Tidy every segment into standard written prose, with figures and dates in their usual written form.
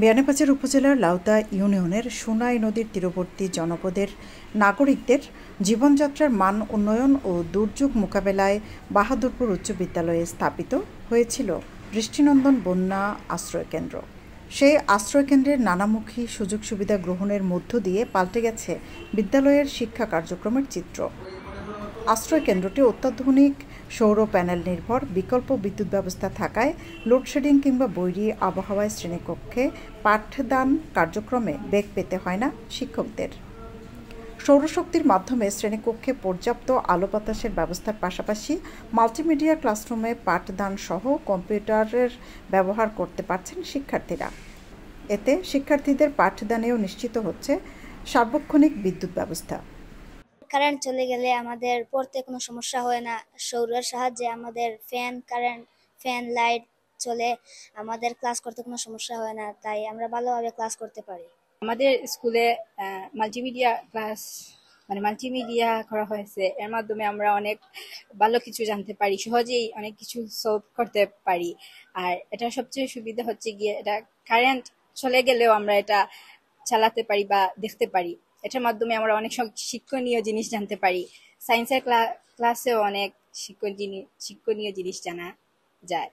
বিয়ানীবাজার উপজেলার লাউতা ইউনিয়নের সোনাই নদীর তীরবর্তী জনপদের নাগরিকদের জীবনযাত্রার মান উন্নয়ন ও দুর্যোগ মোকাবেলায় বাহাদুরপুর উচ্চ বিদ্যালয়ে স্থাপিত হয়েছিল দৃষ্টিনন্দন বন্যা আশ্রয়কেন্দ্র। সেই আশ্রয়কেন্দ্রের নানামুখী সুযোগ সুবিধা গ্রহণের মধ্য দিয়ে পাল্টে গেছে বিদ্যালয়ের শিক্ষা কার্যক্রমের চিত্র। আশ্রয়কেন্দ্রটি অত্যাধুনিক সৌর প্যানেল নির্ভর বিকল্প বিদ্যুৎ ব্যবস্থা থাকায় লোডশেডিং কিংবা বৈরী আবহাওয়ায় শ্রেণীকক্ষে পাঠদান কার্যক্রমে বেগ পেতে হয় না শিক্ষকদের। সৌরশক্তির মাধ্যমে শ্রেণীকক্ষে পর্যাপ্ত আলো বাতাসের ব্যবস্থার পাশাপাশি মাল্টিমিডিয়া ক্লাসরুমে পাঠদান সহ কম্পিউটারের ব্যবহার করতে পারছেন শিক্ষার্থীরা। এতে শিক্ষার্থীদের পাঠদানেও নিশ্চিত হচ্ছে সার্বক্ষণিক বিদ্যুৎ ব্যবস্থা। কারেন্ট চলে গেলে আমাদের পড়তে কোনো সমস্যা হয় না। সৌরের সাহায্যে আমাদের ফ্যান লাইট চলে, আমাদের ক্লাস করতে কোনো সমস্যা হয় না, তাই আমরা ভালোভাবে ক্লাস করতে পারি। আমাদের স্কুলে মাল্টিমিডিয়া করা হয়েছে। এর মাধ্যমে আমরা অনেক ভালো কিছু জানতে পারি, সহজেই অনেক কিছু সলভ করতে পারি। আর এটা সবচেয়ে সুবিধা হচ্ছে গিয়ে এটা কারেন্ট চলে গেলেও আমরা এটা চালাতে পারি বা দেখতে পারি। এটার মাধ্যমে আমরা অনেক শিক্ষণীয় জিনিস জানতে পারি। সায়েন্সের ক্লাসেও অনেক শিক্ষণীয় জিনিস জানা যায়।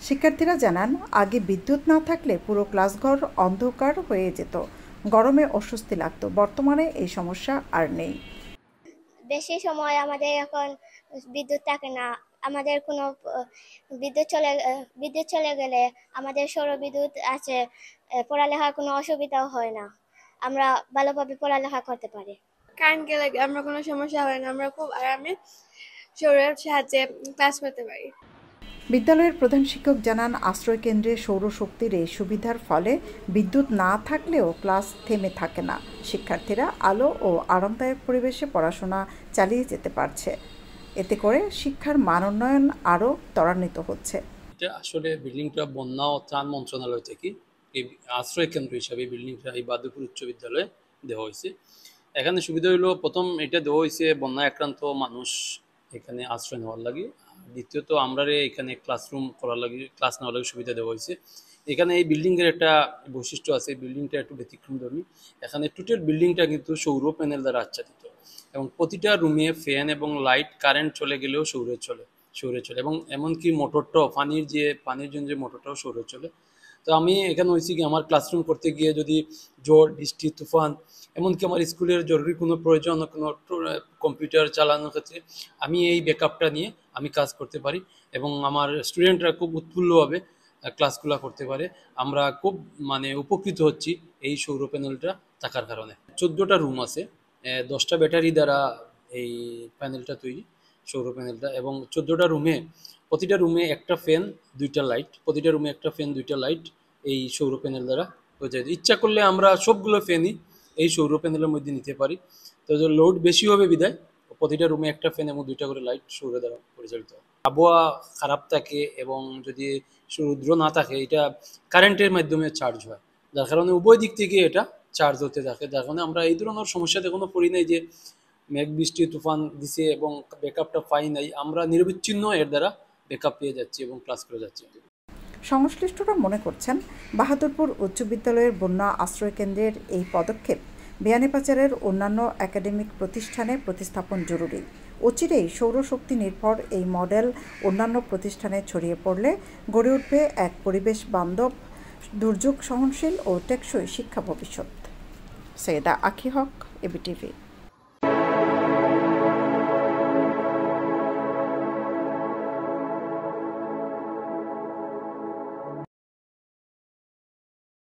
শিক্ষার্থীরা জানান, আগে বিদ্যুৎ না থাকলে পুরো ক্লাসঘর অন্ধকার হয়ে যেত, গরমে অস্বস্তি লাগত। বর্তমানে এই সমস্যা আর নেই। বেশি সময় আমাদের এখন বিদ্যুৎ থাকে না, আমাদের কোনো বিদ্যুৎ চলে গেলে আমাদের সৌর বিদ্যুৎ আছে, পড়ালেখার কোনো অসুবিধাও হয় না, আমরা ভালোভাবে পড়ালেখা করতে পারি। কারেন্ট গেলে আমরা কোনো সমস্যা হয় না, আমরা খুব আরামে সৌরের সাহায্যে ক্লাস করতে পারি। বিদ্যালয়ের প্রধান শিক্ষক জানান, আশ্রয়কেন্দ্রে সৌরশক্তির এই সুবিধার ফলে বিদ্যুৎ না থাকলেও ক্লাস থেমে থাকে না। শিক্ষার্থীরা আলো ও আরামদায়ক পরিবেশে পড়াশোনা চালিয়ে যেতে পারছে। এতে করে শিক্ষার মান উন্নয়ন আরও ত্বরান্বিত হচ্ছে। এটা আসলে বিল্ডিংটা বন্যা ও ত্রাণ মন্ত্রণালয় থেকে এই আশ্রয় কেন্দ্র হিসাবে বিল্ডিংটা এই বাহাদুরপুর উচ্চ বিদ্যালয়ে দেওয়া হয়েছে। এখানে সুবিধা হলো, প্রথম এটা দেওয়া হয়েছে বন্যা আক্রান্ত মানুষ এখানে আশ্রয় নেওয়ার লাগে। দ্বিতীয়ত আমরা এখানে ক্লাসরুম করার লাগে, ক্লাস নেওয়ার লাগে সুবিধা দেওয়া হয়েছে। এখানে এই বিল্ডিংয়ের একটা বৈশিষ্ট্য আছে, বিল্ডিংটা একটু ব্যতিক্রমধর্মী। এখানে টোটাল বিল্ডিংটা কিন্তু সৌর প্যানেল দ্বারা আচ্ছাদিত এবং প্রতিটা রুমে ফ্যান এবং লাইট, কারেন্ট চলে গেলেও সৌরে চলে এবং এমনকি মোটরটাও পানির জন্য যে মোটরটাও সৌরে চলে। তো আমি এখানে হয়েছি কি, আমার ক্লাসরুম করতে গিয়ে যদি ঝড় বৃষ্টি তুফান, এমনকি আমার স্কুলের জরুরি কোনো প্রয়োজন, কোনো কম্পিউটার চালানোর ক্ষেত্রে আমি এই ব্যাকআপটা নিয়ে আমি কাজ করতে পারি এবং আমার স্টুডেন্টরা খুব উৎফুল্লভাবে ক্লাসগুলো করতে পারে। আমরা খুব উপকৃত হচ্ছি এই সৌর প্যানেলটা থাকার কারণে। 14টা রুম আছে, 10টা ব্যাটারি দ্বারা এই প্যানেলটা তৈরি, সৌর প্যানেলটা, এবং 14টা রুমে প্রতিটা রুমে একটা ফ্যান, 2টা লাইট, প্রতিটা রুমে একটা ফ্যান, 2টা লাইট এই সৌর প্যানেল দ্বারা হয়ে যায়। ইচ্ছা করলে আমরা সবগুলো ফ্যানই এই সৌর প্যানেলের মধ্যে নিতে পারি। তো লোড বেশি হবে বিদায় প্রতিটা রুমে একটা ফ্যান এবং 2টা করে লাইট সৌর দ্বারা পরিচালিত হয়। আবহাওয়া খারাপ থাকে এবং যদি রৌদ্র না থাকে, এটা কারেন্টের মাধ্যমে চার্জ হয়, যার কারণে উভয় দিক থেকে এটা চার্জ হতে থাকে। যার কারণে আমরা এই ধরনের সমস্যাতে কোনো পড়ি নাই যে মেঘ বৃষ্টি তুফান দিছে এবং ব্যাকআপটা পাই নাই। আমরা নিরবিচ্ছিন্ন এর দ্বারা ব্যাকআপ পেয়ে যাচ্ছি এবং ক্লাস করে যাচ্ছি। সংশ্লিষ্টরা মনে করছেন, বাহাদুরপুর উচ্চ বিদ্যালয়ের বন্যা আশ্রয়কেন্দ্রের এই পদক্ষেপ বিয়ানীবাজারের অন্যান্য একাডেমিক প্রতিষ্ঠানে প্রতিস্থাপন জরুরি। অচিরেই সৌরশক্তি নির্ভর এই মডেল অন্যান্য প্রতিষ্ঠানে ছড়িয়ে পড়লে গড়ে উঠবে এক পরিবেশ বান্ধব, দুর্যোগ সহনশীল ও টেকসই শিক্ষা ভবিষ্যৎ। সৈয়দা আখি হক, এবিটিভি।